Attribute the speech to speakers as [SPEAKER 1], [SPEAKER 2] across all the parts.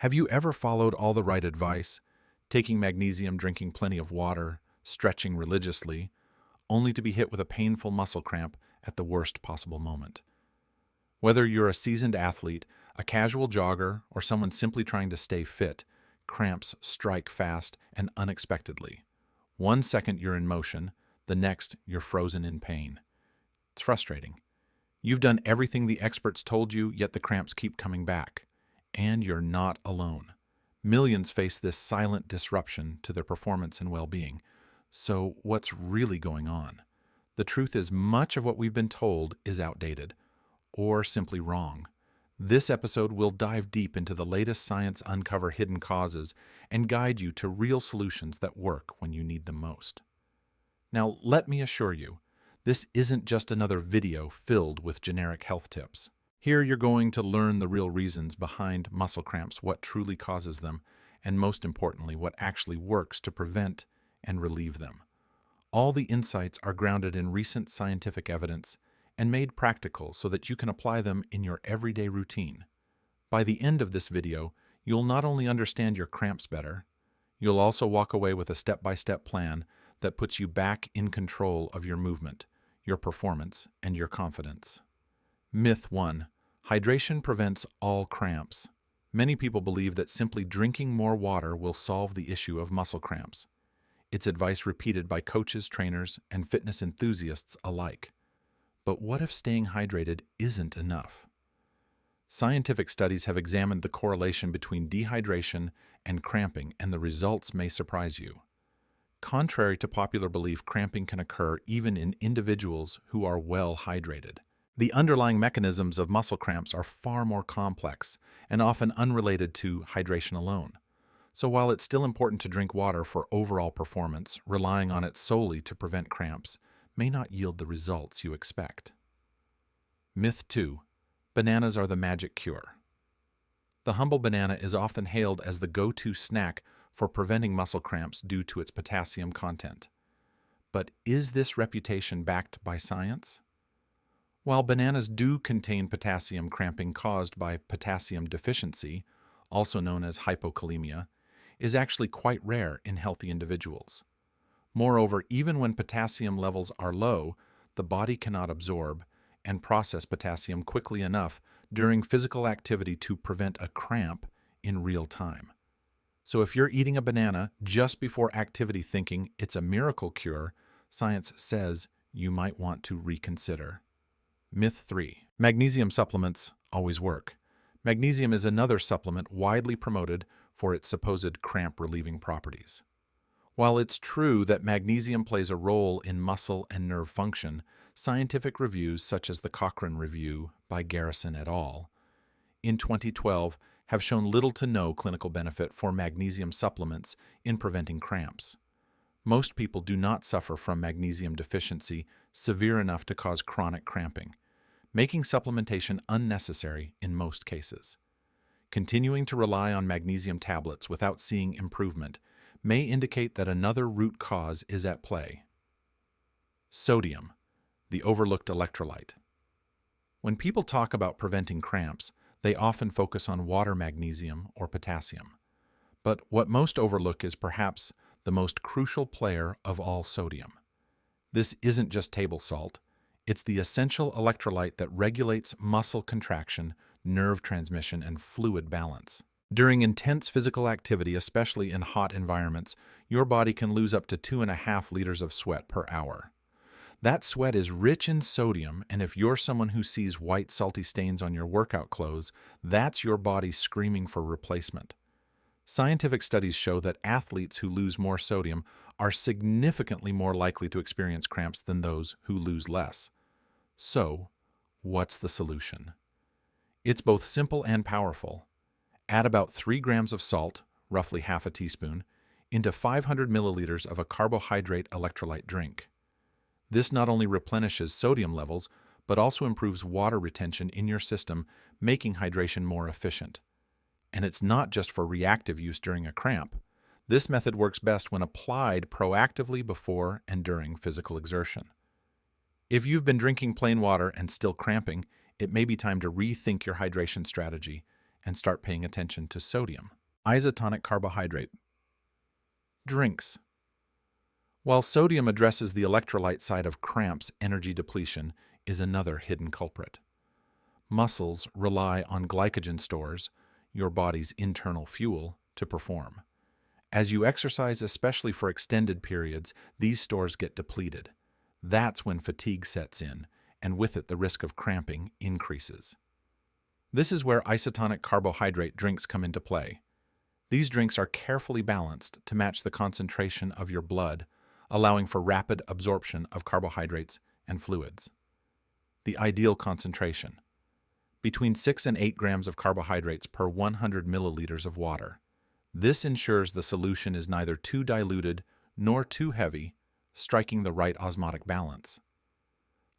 [SPEAKER 1] Have you ever followed all the right advice, taking magnesium, drinking plenty of water, stretching religiously, only to be hit with a painful muscle cramp at the worst possible moment? Whether you're a seasoned athlete, a casual jogger, or someone simply trying to stay fit, cramps strike fast and unexpectedly. 1 second you're in motion, the next you're frozen in pain. It's frustrating. You've done everything the experts told you, yet the cramps keep coming back. And you're not alone. Millions face this silent disruption to their performance and well-being. So what's really going on? The truth is, much of what we've been told is outdated or simply wrong. This episode will dive deep into the latest science, uncover hidden causes, and guide you to real solutions that work when you need them most. Now, let me assure you, this isn't just another video filled with generic health tips. Here you're going to learn the real reasons behind muscle cramps, what truly causes them, and most importantly, what actually works to prevent and relieve them. All the insights are grounded in recent scientific evidence and made practical so that you can apply them in your everyday routine. By the end of this video, you'll not only understand your cramps better, you'll also walk away with a step-by-step plan that puts you back in control of your movement, your performance, and your confidence. Myth 1. Hydration prevents all cramps. Many people believe that simply drinking more water will solve the issue of muscle cramps. It's advice repeated by coaches, trainers, and fitness enthusiasts alike. But what if staying hydrated isn't enough? Scientific studies have examined the correlation between dehydration and cramping, and the results may surprise you. Contrary to popular belief, cramping can occur even in individuals who are well hydrated. The underlying mechanisms of muscle cramps are far more complex and often unrelated to hydration alone. So while it's still important to drink water for overall performance, relying on it solely to prevent cramps may not yield the results you expect. Myth 2. Bananas are the magic cure. The humble banana is often hailed as the go-to snack for preventing muscle cramps due to its potassium content. But is this reputation backed by science? While bananas do contain potassium, cramping caused by potassium deficiency, also known as hypokalemia, is actually quite rare in healthy individuals. Moreover, even when potassium levels are low, the body cannot absorb and process potassium quickly enough during physical activity to prevent a cramp in real time. So if you're eating a banana just before activity thinking it's a miracle cure, science says you might want to reconsider. Myth 3. Magnesium supplements always work. Magnesium is another supplement widely promoted for its supposed cramp-relieving properties. While it's true that magnesium plays a role in muscle and nerve function, scientific reviews such as the Cochrane Review by Garrison et al. In 2012 have shown little to no clinical benefit for magnesium supplements in preventing cramps. Most people do not suffer from magnesium deficiency severe enough to cause chronic cramping, making supplementation unnecessary in most cases. Continuing to rely on magnesium tablets without seeing improvement may indicate that another root cause is at play. Sodium, the overlooked electrolyte. When people talk about preventing cramps, they often focus on water magnesium or potassium. But what most overlook is perhaps the most crucial player of all, sodium. This isn't just table salt. It's the essential electrolyte that regulates muscle contraction, nerve transmission, and fluid balance. During intense physical activity, especially in hot environments, your body can lose up to 2.5 liters of sweat per hour. That sweat is rich in sodium, and if you're someone who sees white salty stains on your workout clothes, that's your body screaming for replacement. Scientific studies show that athletes who lose more sodium are significantly more likely to experience cramps than those who lose less. So, what's the solution? It's both simple and powerful. Add about 3 grams of salt, roughly half a teaspoon, into 500 milliliters of a carbohydrate electrolyte drink. This not only replenishes sodium levels, but also improves water retention in your system, making hydration more efficient. And it's not just for reactive use during a cramp. This method works best when applied proactively before and during physical exertion. If you've been drinking plain water and still cramping, it may be time to rethink your hydration strategy and start paying attention to sodium. Isotonic carbohydrate drinks. While sodium addresses the electrolyte side of cramps, energy depletion is another hidden culprit. Muscles rely on glycogen stores, your body's internal fuel, to perform. As you exercise, especially for extended periods, these stores get depleted. That's when fatigue sets in, and with it the risk of cramping increases. This is where isotonic carbohydrate drinks come into play. These drinks are carefully balanced to match the concentration of your blood, allowing for rapid absorption of carbohydrates and fluids. The ideal concentration: between 6 and 8 grams of carbohydrates per 100 milliliters of water. This ensures the solution is neither too diluted nor too heavy, striking the right osmotic balance.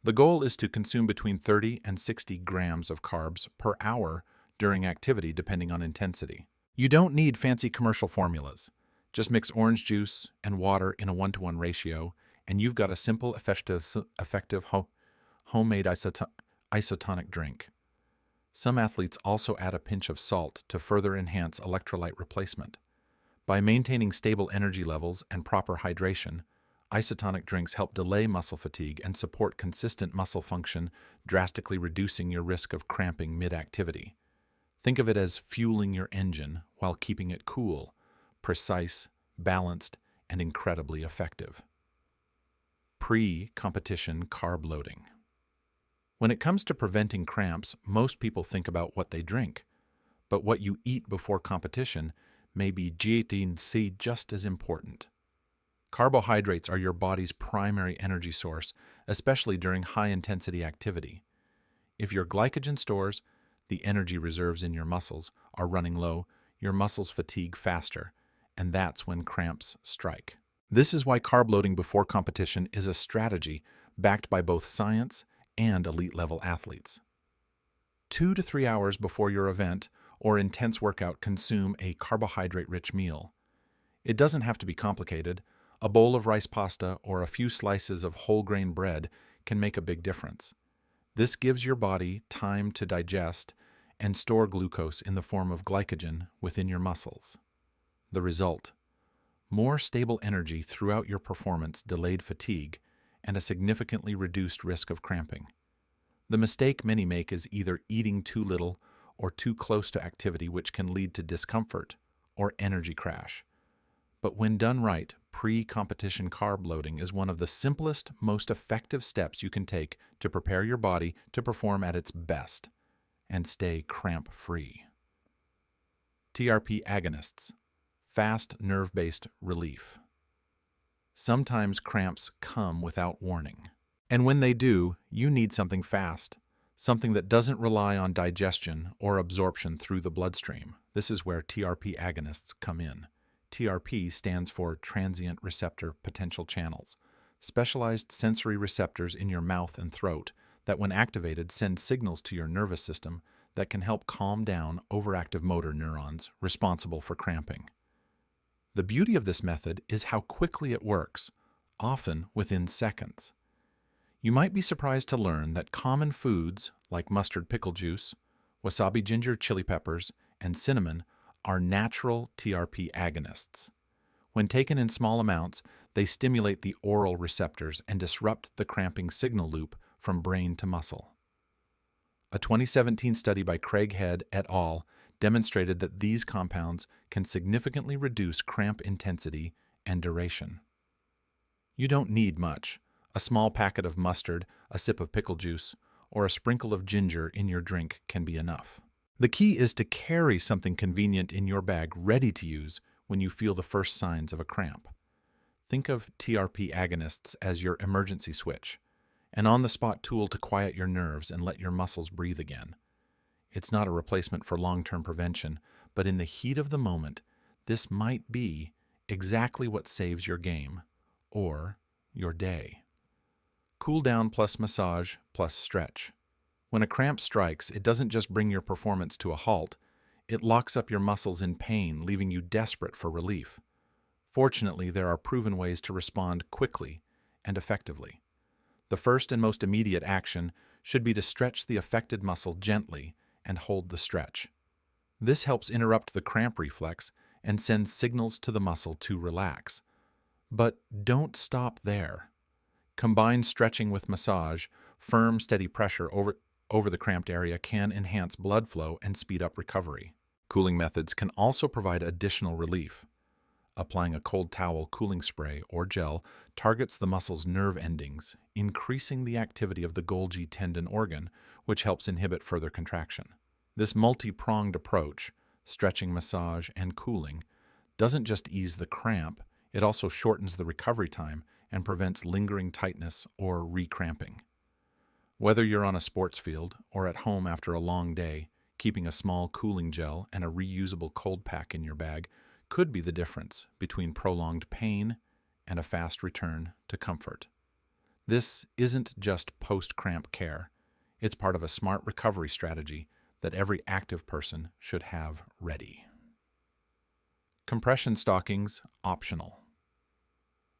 [SPEAKER 1] The goal is to consume between 30 and 60 grams of carbs per hour during activity, depending on intensity. You don't need fancy commercial formulas. Just mix orange juice and water in a 1-to-1 ratio, and you've got a simple, effective homemade isotonic drink. Some athletes also add a pinch of salt to further enhance electrolyte replacement. By maintaining stable energy levels and proper hydration, isotonic drinks help delay muscle fatigue and support consistent muscle function, drastically reducing your risk of cramping mid-activity. Think of it as fueling your engine while keeping it cool, precise, balanced, and incredibly effective. Pre-competition carb loading. When it comes to preventing cramps, most people think about what they drink, but what you eat before competition may be just as important. Carbohydrates are your body's primary energy source, especially during high-intensity activity. If your glycogen stores, the energy reserves in your muscles, are running low, your muscles fatigue faster, and that's when cramps strike. This is why carb loading before competition is a strategy backed by both science and elite-level athletes. 2 to 3 hours before your event or intense workout, consume a carbohydrate-rich meal. It doesn't have to be complicated. A bowl of rice pasta or a few slices of whole grain bread can make a big difference. This gives your body time to digest and store glucose in the form of glycogen within your muscles. The result: more stable energy throughout your performance, delayed fatigue, and a significantly reduced risk of cramping. The mistake many make is either eating too little or too close to activity, which can lead to discomfort or energy crash. But when done right, pre-competition carb loading is one of the simplest, most effective steps you can take to prepare your body to perform at its best and stay cramp-free. TRP agonists, fast nerve-based relief. Sometimes cramps come without warning. And when they do, you need something fast, something that doesn't rely on digestion or absorption through the bloodstream. This is where TRP agonists come in. TRP stands for transient receptor potential channels, specialized sensory receptors in your mouth and throat that, when activated, send signals to your nervous system that can help calm down overactive motor neurons responsible for cramping. The beauty of this method is how quickly it works, often within seconds. You might be surprised to learn that common foods like mustard pickle juice, wasabi ginger chili peppers, and cinnamon are natural TRP agonists. When taken in small amounts, they stimulate the oral receptors and disrupt the cramping signal loop from brain to muscle. A 2017 study by Craig Head et al. Demonstrated that these compounds can significantly reduce cramp intensity and duration. You don't need much. A small packet of mustard, a sip of pickle juice, or a sprinkle of ginger in your drink can be enough. The key is to carry something convenient in your bag ready to use when you feel the first signs of a cramp. Think of TRP agonists as your emergency switch, an on-the-spot tool to quiet your nerves and let your muscles breathe again. It's not a replacement for long-term prevention, but in the heat of the moment, this might be exactly what saves your game or your day. Cool down plus massage plus stretch. When a cramp strikes, it doesn't just bring your performance to a halt, it locks up your muscles in pain, leaving you desperate for relief. Fortunately, there are proven ways to respond quickly and effectively. The first and most immediate action should be to stretch the affected muscle gently and hold the stretch. This helps interrupt the cramp reflex and sends signals to the muscle to relax. But don't stop there. Combine stretching with massage. Firm, steady pressure over the cramped area can enhance blood flow and speed up recovery. Cooling methods can also provide additional relief. Applying a cold towel, cooling spray, or gel targets the muscle's nerve endings, increasing the activity of the Golgi tendon organ, which helps inhibit further contraction. This multi-pronged approach, stretching, massage, and cooling, doesn't just ease the cramp, it also shortens the recovery time and prevents lingering tightness or re-cramping. Whether you're on a sports field or at home after a long day, keeping a small cooling gel and a reusable cold pack in your bag could be the difference between prolonged pain and a fast return to comfort. This isn't just post-cramp care. It's part of a smart recovery strategy that every active person should have ready. Compression stockings, optional.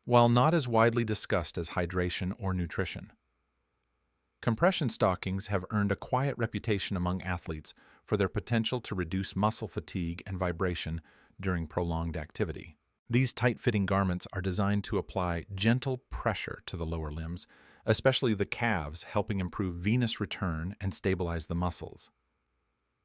[SPEAKER 1] While not as widely discussed as hydration or nutrition, compression stockings have earned a quiet reputation among athletes for their potential to reduce muscle fatigue and vibration during prolonged activity. These tight-fitting garments are designed to apply gentle pressure to the lower limbs, especially the calves, helping improve venous return and stabilize the muscles.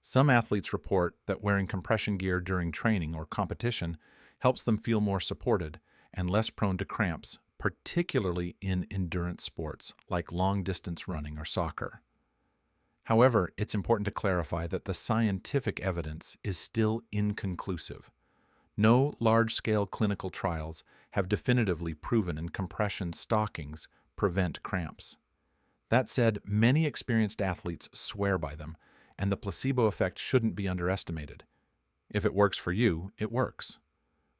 [SPEAKER 1] Some athletes report that wearing compression gear during training or competition helps them feel more supported and less prone to cramps, particularly in endurance sports like long-distance running or soccer. However, it's important to clarify that the scientific evidence is still inconclusive. No large-scale clinical trials have definitively proven in compression stockings prevent cramps. That said, many experienced athletes swear by them, and the placebo effect shouldn't be underestimated. If it works for you, it works.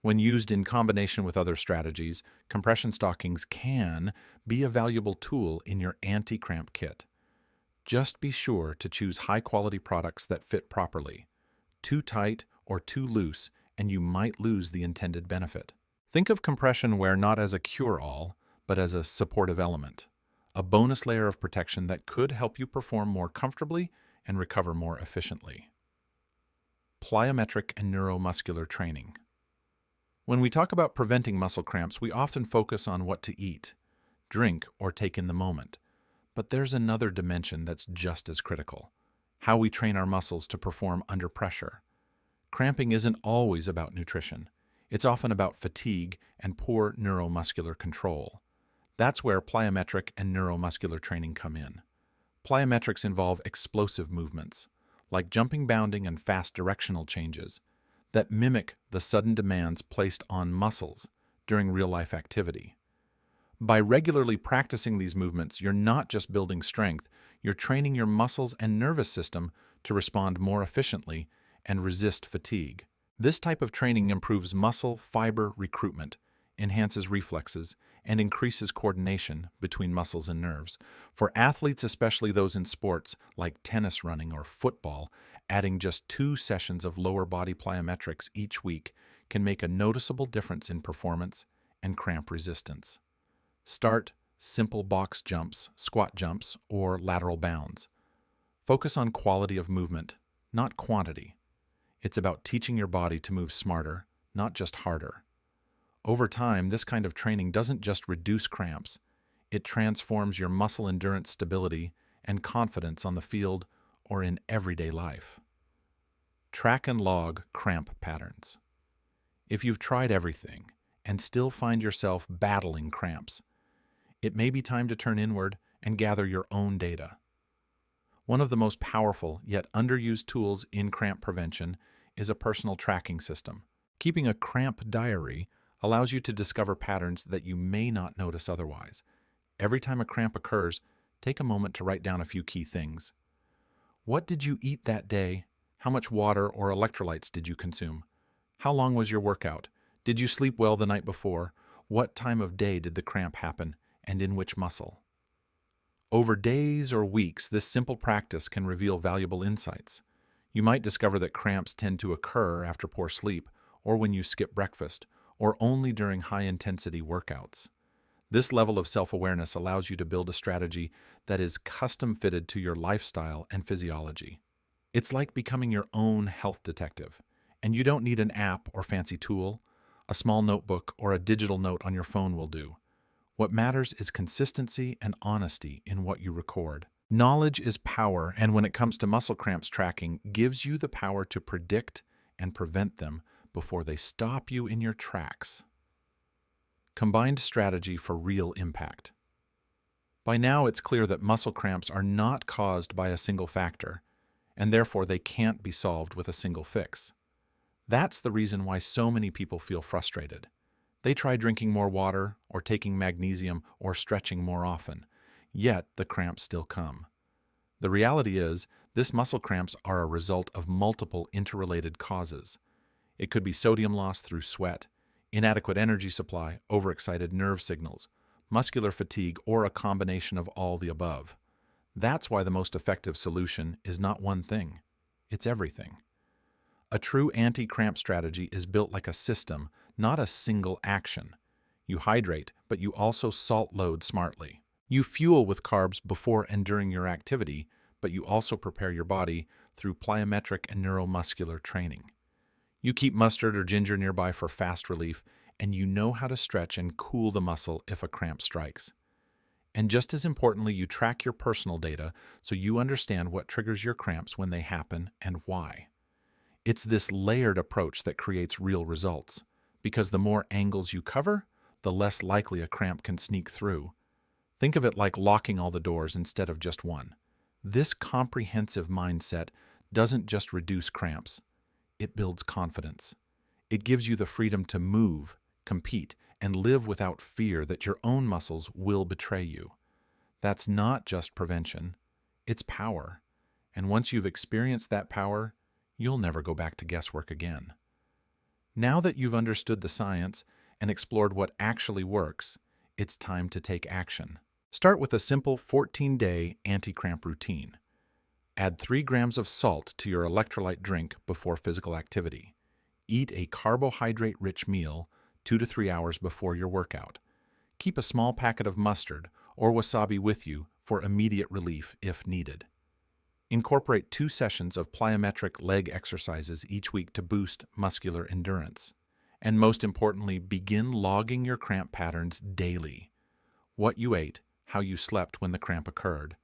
[SPEAKER 1] When used in combination with other strategies, compression stockings can be a valuable tool in your anti-cramp kit. Just be sure to choose high-quality products that fit properly. Too tight or too loose, and you might lose the intended benefit. Think of compression wear not as a cure-all, but as a supportive element, a bonus layer of protection that could help you perform more comfortably and recover more efficiently. Plyometric and neuromuscular training. When we talk about preventing muscle cramps, we often focus on what to eat, drink, or take in the moment. But there's another dimension that's just as critical: how we train our muscles to perform under pressure. Cramping isn't always about nutrition. It's often about fatigue and poor neuromuscular control. That's where plyometric and neuromuscular training come in. Plyometrics involve explosive movements, like jumping, bounding, and fast directional changes, that mimic the sudden demands placed on muscles during real-life activity. By regularly practicing these movements, you're not just building strength, you're training your muscles and nervous system to respond more efficiently and resist fatigue. This type of training improves muscle fiber recruitment, enhances reflexes, and increases coordination between muscles and nerves. For athletes, especially those in sports like tennis, running, or football, adding just 2 sessions of lower body plyometrics each week can make a noticeable difference in performance and cramp resistance. Start simple box jumps, squat jumps, or lateral bounds. Focus on quality of movement, not quantity. It's about teaching your body to move smarter, not just harder. Over time, this kind of training doesn't just reduce cramps, it transforms your muscle endurance, stability, and confidence on the field or in everyday life. Track and log cramp patterns. If you've tried everything and still find yourself battling cramps, it may be time to turn inward and gather your own data. One of the most powerful yet underused tools in cramp prevention is a personal tracking system. Keeping a cramp diary allows you to discover patterns that you may not notice otherwise. Every time a cramp occurs, take a moment to write down a few key things. What did you eat that day? How much water or electrolytes did you consume? How long was your workout? Did you sleep well the night before? What time of day did the cramp happen, and in which muscle? Over days or weeks, this simple practice can reveal valuable insights. You might discover that cramps tend to occur after poor sleep, or when you skip breakfast, or only during high-intensity workouts. This level of self-awareness allows you to build a strategy that is custom-fitted to your lifestyle and physiology. It's like becoming your own health detective, and you don't need an app or fancy tool. A small notebook or a digital note on your phone will do. What matters is consistency and honesty in what you record. Knowledge is power, and when it comes to muscle cramps tracking, gives you the power to predict and prevent them before they stop you in your tracks. Combined strategy for real impact. By now, it's clear that muscle cramps are not caused by a single factor, and therefore they can't be solved with a single fix. That's the reason why so many people feel frustrated. They try drinking more water or taking magnesium or stretching more often, yet the cramps still come. The reality is, this muscle cramps are a result of multiple interrelated causes. It could be sodium loss through sweat, inadequate energy supply, overexcited nerve signals, muscular fatigue, or a combination of all the above. That's why the most effective solution is not one thing, it's everything. A true anti-cramp strategy is built like a system, not a single action. You hydrate, but you also salt load smartly. You fuel with carbs before and during your activity, but you also prepare your body through plyometric and neuromuscular training. You keep mustard or ginger nearby for fast relief, and you know how to stretch and cool the muscle if a cramp strikes. And just as importantly, you track your personal data so you understand what triggers your cramps when they happen and why. It's this layered approach that creates real results, because the more angles you cover, the less likely a cramp can sneak through. Think of it like locking all the doors instead of just one. This comprehensive mindset doesn't just reduce cramps, it builds confidence. It gives you the freedom to move, compete, and live without fear that your own muscles will betray you. That's not just prevention, it's power. And once you've experienced that power, you'll never go back to guesswork again. Now that you've understood the science and explored what actually works, it's time to take action. Start with a simple 14-day anti-cramp routine. Add 3 grams of salt to your electrolyte drink before physical activity. Eat a carbohydrate-rich meal 2 to 3 hours before your workout. Keep a small packet of mustard or wasabi with you for immediate relief if needed. Incorporate 2 sessions of plyometric leg exercises each week to boost muscular endurance. And most importantly, begin logging your cramp patterns daily. What you ate, how you slept when the cramp occurred.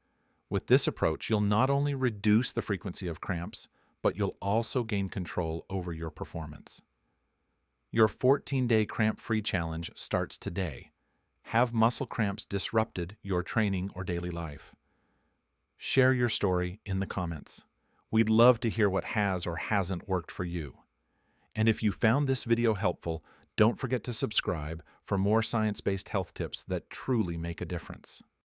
[SPEAKER 1] With this approach, you'll not only reduce the frequency of cramps, but you'll also gain control over your performance. Your 14-day cramp-free challenge starts today. Have muscle cramps disrupted your training or daily life? Share your story in the comments. We'd love to hear what has or hasn't worked for you. And if you found this video helpful, don't forget to subscribe for more science-based health tips that truly make a difference.